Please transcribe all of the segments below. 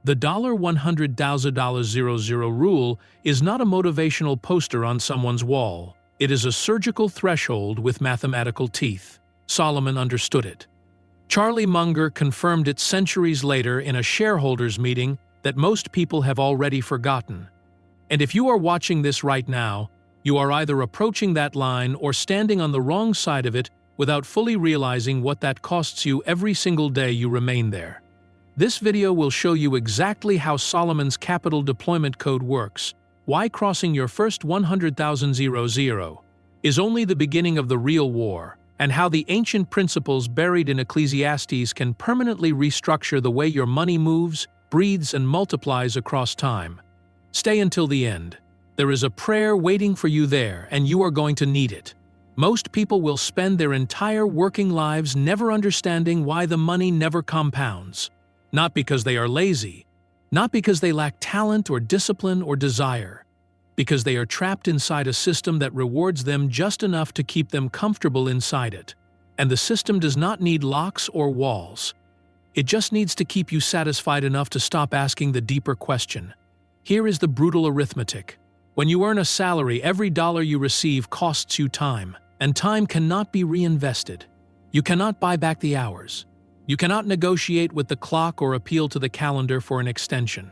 The $100,000 rule is not a motivational poster on someone's wall. It is a surgical threshold with mathematical teeth. Solomon understood it. Charlie Munger confirmed it centuries later in a shareholders' meeting that most people have already forgotten. And if you are watching this right now, you are either approaching that line or standing on the wrong side of it without fully realizing what that costs you every single day you remain there. This video will show you exactly how Solomon's capital deployment code works, why crossing your first 100,000 is only the beginning of the real war, and how the ancient principles buried in Ecclesiastes can permanently restructure the way your money moves, breathes, and multiplies across time. Stay until the end. There is a prayer waiting for you there, and you are going to need it. Most people will spend their entire working lives never understanding why the money never compounds. Not because they are lazy, not because they lack talent or discipline or desire, because they are trapped inside a system that rewards them just enough to keep them comfortable inside it. And the system does not need locks or walls. It just needs to keep you satisfied enough to stop asking the deeper question. Here is the brutal arithmetic. When you earn a salary, every dollar you receive costs you time, and time cannot be reinvested. You cannot buy back the hours. You cannot negotiate with the clock or appeal to the calendar for an extension.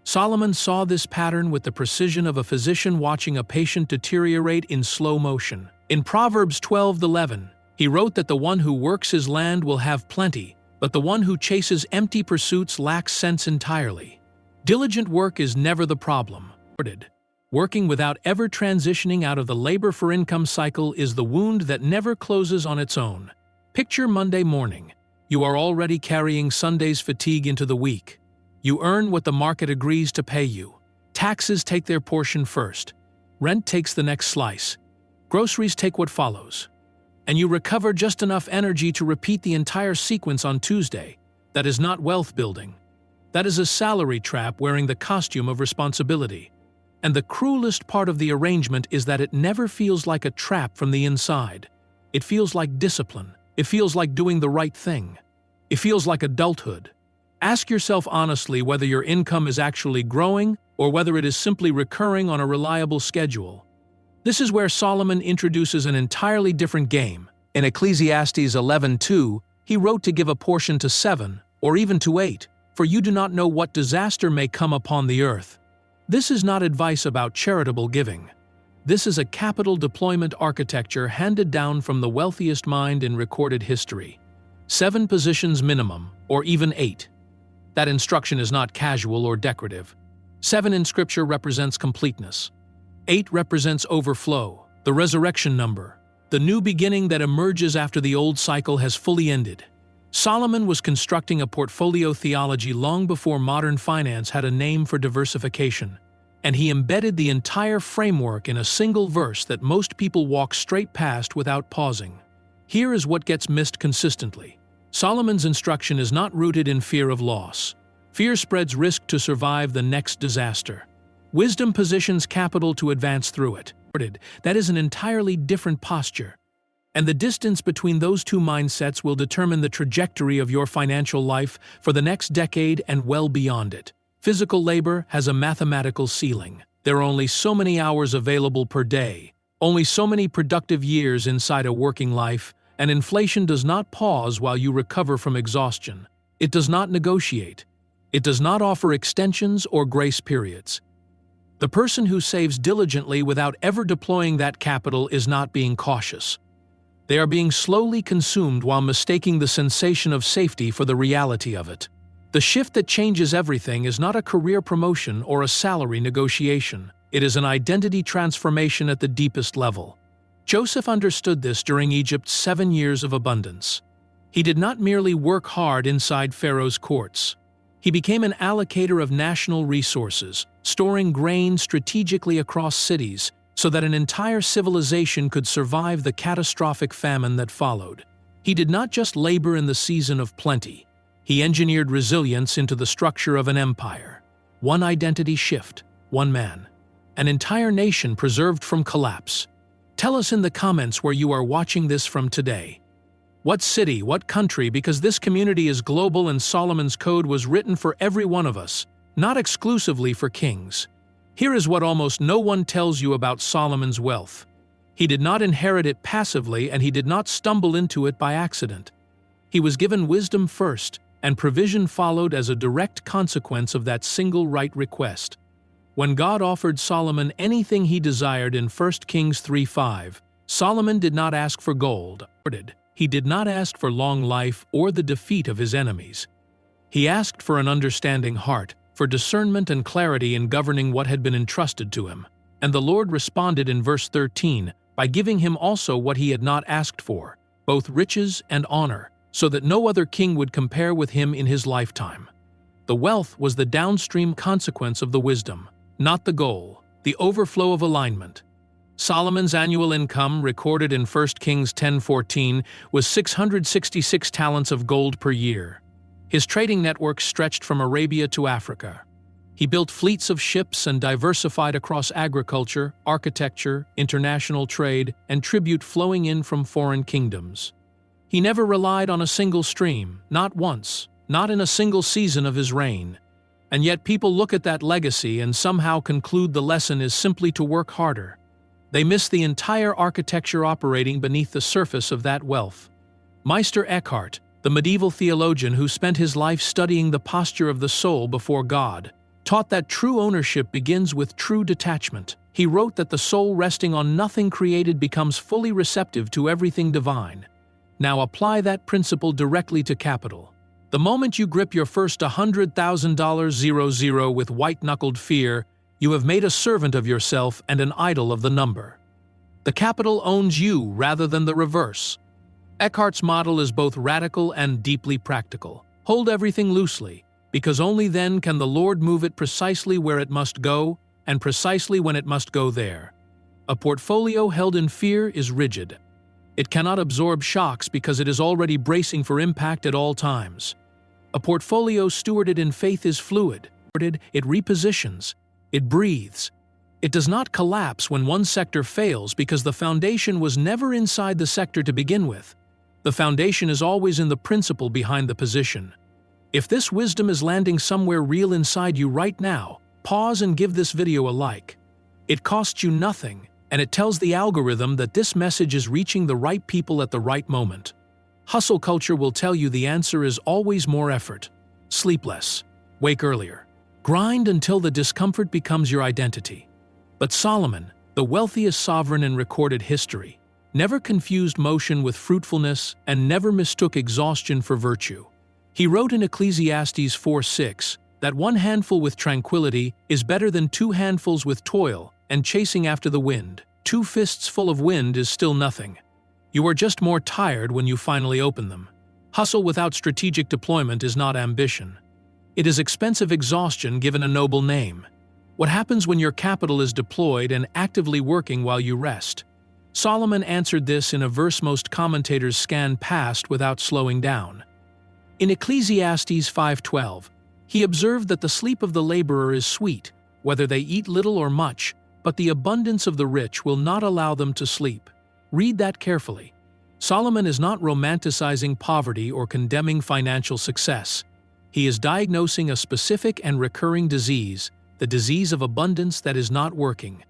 Solomon saw this pattern with the precision of a physician watching a patient deteriorate in slow motion. In Proverbs 12:11, he wrote that the one who works his land will have plenty, but the one who chases empty pursuits lacks sense entirely. Diligent work is never the problem. Working without ever transitioning out of the labor for income cycle is the wound that never closes on its own. Picture Monday morning. You are already carrying Sunday's fatigue into the week. You earn what the market agrees to pay you. Taxes take their portion first. Rent takes the next slice. Groceries take what follows. And you recover just enough energy to repeat the entire sequence on Tuesday. That is not wealth building. That is a salary trap wearing the costume of responsibility. And the cruelest part of the arrangement is that it never feels like a trap from the inside. It feels like discipline. It feels like doing the right thing. It feels like adulthood. Ask yourself honestly whether your income is actually growing or whether it is simply recurring on a reliable schedule. This is where Solomon introduces an entirely different game. In Ecclesiastes 11:2, he wrote to give a portion to 7 or even to 8, for you do not know what disaster may come upon the earth. This is not advice about charitable giving. This is a capital deployment architecture handed down from the wealthiest mind in recorded history. 7 positions minimum, or even 8. That instruction is not casual or decorative. 7 in Scripture represents completeness. 8 represents overflow, the resurrection number, the new beginning that emerges after the old cycle has fully ended. Solomon was constructing a portfolio theology long before modern finance had a name for diversification, and he embedded the entire framework in a single verse that most people walk straight past without pausing. Here is what gets missed consistently. Solomon's instruction is not rooted in fear of loss. Fear spreads risk to survive the next disaster. Wisdom positions capital to advance through it. That is an entirely different posture. And the distance between those two mindsets will determine the trajectory of your financial life for the next decade and well beyond it. Physical labor has a mathematical ceiling. There are only so many hours available per day, only so many productive years inside a working life, and inflation does not pause while you recover from exhaustion. It does not negotiate. It does not offer extensions or grace periods. The person who saves diligently without ever deploying that capital is not being cautious. They are being slowly consumed while mistaking the sensation of safety for the reality of it. The shift that changes everything is not a career promotion or a salary negotiation. It is an identity transformation at the deepest level. Joseph understood this during Egypt's 7 years of abundance. He did not merely work hard inside Pharaoh's courts. He became an allocator of national resources, storing grain strategically across cities so that an entire civilization could survive the catastrophic famine that followed. He did not just labor in the season of plenty. He engineered resilience into the structure of an empire. One identity shift, one man. An entire nation preserved from collapse. Tell us in the comments where you are watching this from today. What city, what country, because this community is global and Solomon's Code was written for every one of us. not exclusively for kings. Here is what almost no one tells you about Solomon's wealth. He did not inherit it passively, and he did not stumble into it by accident. He was given wisdom first, and provision followed as a direct consequence of that single right request. When God offered Solomon anything he desired in 1 Kings 3:5, Solomon did not ask for gold. He did not ask for long life or the defeat of his enemies. He asked for an understanding heart, for discernment and clarity in governing what had been entrusted to him. And the Lord responded in verse 13 by giving him also what he had not asked for, both riches and honor, so that no other king would compare with him in his lifetime. The wealth was the downstream consequence of the wisdom, not the goal, the overflow of alignment. Solomon's annual income, recorded in 1 Kings 10:14, was 666 talents of gold per year. His trading network stretched from Arabia to Africa. He built fleets of ships and diversified across agriculture, architecture, international trade, and tribute flowing in from foreign kingdoms. He never relied on a single stream, not once, not in a single season of his reign. And yet people look at that legacy and somehow conclude the lesson is simply to work harder. They miss the entire architecture operating beneath the surface of that wealth. Meister Eckhart, the medieval theologian who spent his life studying the posture of the soul before God, taught that true ownership begins with true detachment. He wrote that the soul resting on nothing created becomes fully receptive to everything divine. Now apply that principle directly to capital. The moment you grip your first $100,000 with white-knuckled fear, you have made a servant of yourself and an idol of the number. The capital owns you rather than the reverse. Eckhart's model is both radical and deeply practical. Hold everything loosely, because only then can the Lord move it precisely where it must go, and precisely when it must go there. A portfolio held in fear is rigid. It cannot absorb shocks because it is already bracing for impact at all times. A portfolio stewarded in faith is fluid. It repositions. It breathes. It does not collapse when one sector fails because the foundation was never inside the sector to begin with. The foundation is always in the principle behind the position. If this wisdom is landing somewhere real inside you right now, pause and give this video a like. It costs you nothing, and it tells the algorithm that this message is reaching the right people at the right moment. Hustle culture will tell you the answer is always more effort. Sleep less. Wake earlier. Grind until the discomfort becomes your identity. But Solomon, the wealthiest sovereign in recorded history, never confused motion with fruitfulness and never mistook exhaustion for virtue. He wrote in Ecclesiastes 4:6 that one handful with tranquility is better than two handfuls with toil and chasing after the wind. 2 fists full of wind is still nothing. You are just more tired when you finally open them. Hustle without strategic deployment is not ambition. It is expensive exhaustion given a noble name. What happens when your capital is deployed and actively working while you rest? Solomon answered this in a verse most commentators scan past without slowing down. In Ecclesiastes 5:12, he observed that the sleep of the laborer is sweet, whether they eat little or much, but the abundance of the rich will not allow them to sleep. Read that carefully. Solomon is not romanticizing poverty or condemning financial success. He is diagnosing a specific and recurring disease, the disease of abundance that is not working.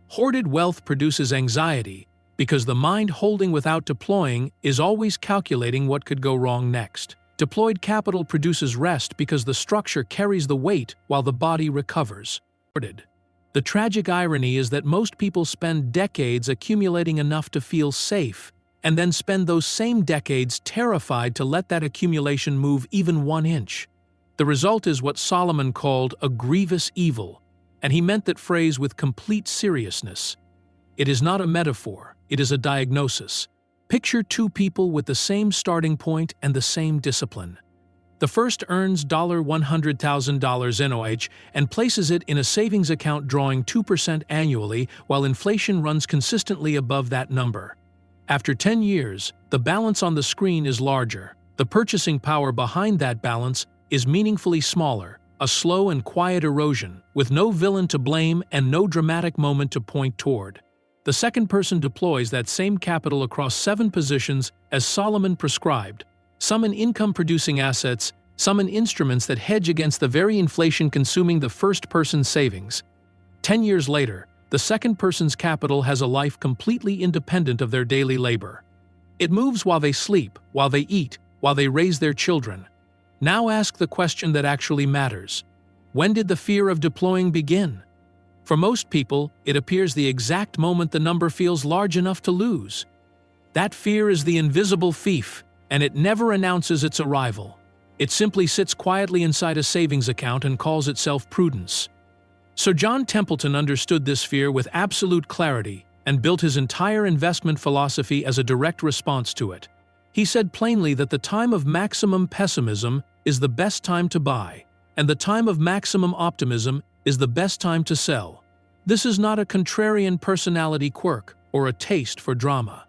Hoarded wealth produces anxiety, because the mind holding without deploying is always calculating what could go wrong next. Deployed capital produces rest because the structure carries the weight while the body recovers. The tragic irony is that most people spend decades accumulating enough to feel safe, and then spend those same decades terrified to let that accumulation move even 1 inch. The result is what Solomon called a grievous evil, and he meant that phrase with complete seriousness. It is not a metaphor, it is a diagnosis. Picture 2 people with the same starting point and the same discipline. The first earns $100,000 NOH and places it in a savings account drawing 2% annually while inflation runs consistently above that number. After 10 years, the balance on the screen is larger. The purchasing power behind that balance is meaningfully smaller, a slow and quiet erosion, with no villain to blame and no dramatic moment to point toward. The second person deploys that same capital across 7 positions as Solomon prescribed, some in income-producing assets summon instruments that hedge against the very inflation consuming the first person's savings. 10 years later, the second person's capital has a life completely independent of their daily labor. It moves while they sleep, while they eat, while they raise their children. Now ask the question that actually matters. When did the fear of deploying begin? For most people, it appears the exact moment the number feels large enough to lose. That fear is the invisible thief, and it never announces its arrival. It simply sits quietly inside a savings account and calls itself prudence. Sir John Templeton understood this fear with absolute clarity and built his entire investment philosophy as a direct response to it. He said plainly that the time of maximum pessimism is the best time to buy, and the time of maximum optimism is the best time to sell. This is not a contrarian personality quirk or a taste for drama.